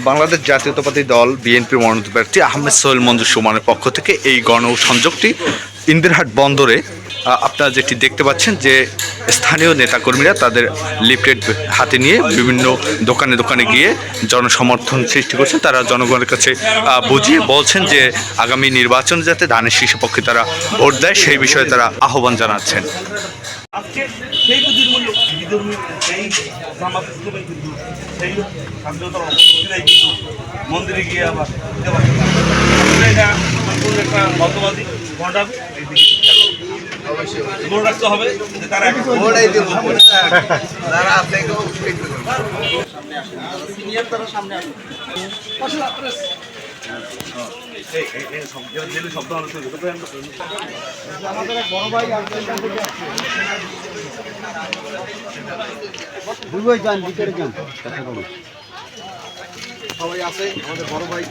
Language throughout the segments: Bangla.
বাংলাদেশ জাতীয়তাবাদী দল বিএনপির মনোনীত প্রার্থী আহমেদ সোহেল মঞ্জুর সুমনের পক্ষ থেকে এই গণসংযোগটি ইন্দিরহাট বন্দরে আপনারা যেটি দেখতে পাচ্ছেন যে স্থানীয় নেতাকর্মীরা তাদের লিফলেট হাতে নিয়ে বিভিন্ন দোকানে দোকানে গিয়ে জনসমর্থন সৃষ্টি করছেন। তারা জনগণের কাছে বুঝিয়ে বলছেন যে আগামী নির্বাচনে যাতে ধানের শীর্ষ পক্ষে তারা ভোট দেয় সেই বিষয়ে তারা আহ্বান জানাচ্ছেন। আজকে সেই মূল্য সেই জামাত ইসলামের কিন্তু সেই স্বাধীনতার অবস্থিরাই কিন্তু মন্দিরে গিয়ে আবার এটা কোনো একটা মতবাদী ভণ্ডামি মনে রাখতে হবে যে তারা সিনিয়র তারা সামনে আসবে আমাদের এক বড় ভাই সবাই আছে আমাদের বড় ভাই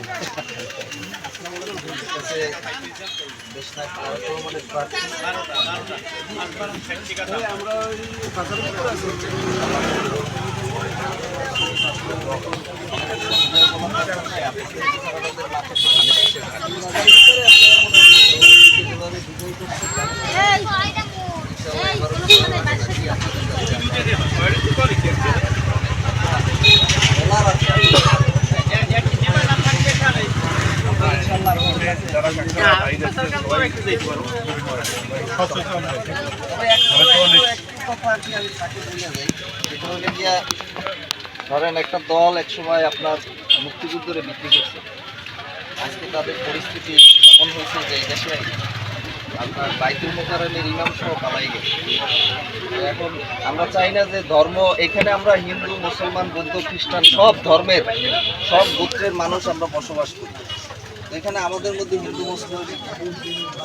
ধরেন একটা দল একসময় আপনার মুক্তিযুদ্ধরে বিক্রি করছে, আজকে তাদের পরিস্থিতি এমন হয়েছে যে এই দেশে আপনার বাইতুল মোকাররমের ইমাম সহ পালাই গেছে। এখন আমরা চাই না যে ধর্ম এখানে আমরা হিন্দু মুসলমান বৌদ্ধ খ্রিস্টান সব ধর্মের সব গোত্রের মানুষ আমরা বসবাস করি। এখানে আমাদের মধ্যে হিন্দু মুসলিম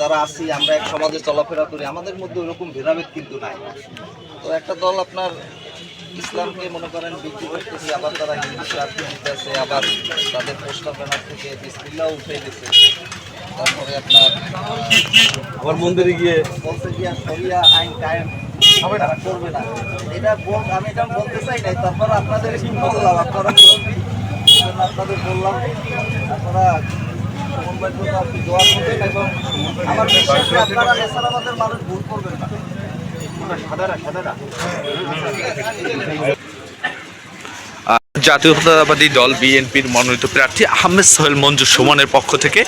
যারা আছি আমরা এক সমাজে চলাফেরা করি, আমাদের মধ্যে ওরকম ভেদাভেদ কিন্তু নাই। তো একটা দল আপনার ইসলামকে মনে করেন বিক্রি করতেছে, আবার তারা হিন্দু স্বার্থে দিতেছে, আবার তাদের পোস্টার ব্যানার থেকে বিসমিল্লাহ উঠে গেছে। তারপরে আপনার আবার মন্দিরে গিয়ে বলতে গিয়ে শরিয়া আইন কায়েম হবে না, করবে না। এটা আমি এটা বলতে চাই নাই, তারপর আপনাদের কি বললাম, আপনারা আপনাদের বললাম আপনারা দোয়া করবেন এবং আমার বিশ্বাস আপনারা নেশারাবাদের মানুষ ভুল করবেন না। জাতীয়তাবাদী দল বিএনপির মনোনীত প্রার্থী আহমেদ সোহেল মঞ্জুর সুমনের পক্ষ থেকে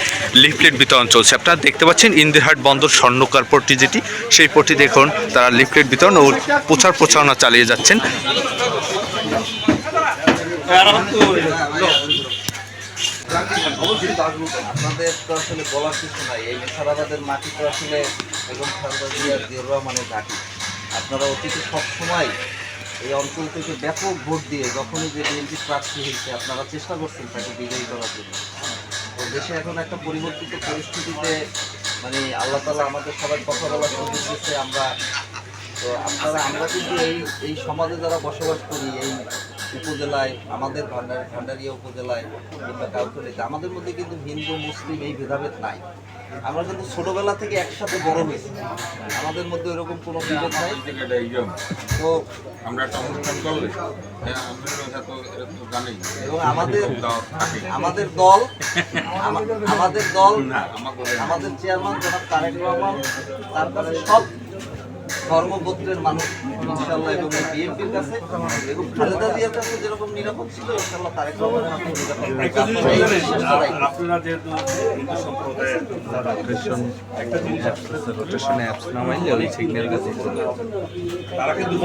লিফলেট বিতরণ চলছে। আপনারা দেখতে পাচ্ছেন ইন্দিরহাট বন্দর স্বর্ণকার পট্টি যেটি, সেই পট্টি দেখুন তারা লিফলেট বিতরণ ও প্রচার প্রচারণা চালিয়ে যাচ্ছেন। আপনাদের তো আসলে বলার কিছু নাই, এই নেশারাবাদের মাটি তো আসলে এবং জিয়াউর রহমানের ঘাঁটি। আপনারা অতীতে সবসময় এই অঞ্চল থেকে ব্যাপক ভোট দিয়ে যখনই যে বিএনপি প্রার্থী হয়েছে আপনারা চেষ্টা করছেন তাকে বিজয়ী করার জন্য। তো দেশে এখন একটা পরিবর্তিত পরিস্থিতিতে মানে আল্লাহ তাআলা আমাদের সবাই কথা বলার সুযোগ দিচ্ছে। আমরা আমরা কিন্তু এই সমাজে যারা বসবাস করি, এই উপজেলায় আমাদের ভান্ডারিয়া উপজেলায় কিংবা কাউখালীতে আমাদের মধ্যে কিন্তু হিন্দু মুসলিম এই ভেদাভেদ নাই। আমরা কিন্তু ছোটবেলা থেকে একসাথে বড় হয়েছি, আমাদের মধ্যে এরকম কোনো বিভেদ নাই। তো আমরা একটা অনুষ্ঠান করলে এবং আমাদের দল আমাদের চেয়ারম্যান জনাব তারেক রহমান তার কাছে সব ধর্মগোত্রের মানুষ ইনশাআল্লাহ, এবং বিএনপির কাছে এবং খালেদা জিয়ার কাছে যেরকম নিরাপদ ছিল ইনশাআল্লাহ তারেক রহমানের কাছে নিরাপদ। আপনারা যেহেতু হিন্দু সম্প্রদায়ের একটা জিনিস রোটেশন অ্যাপস নামাইলে ওই সিগন্যাল তারা কিন্তু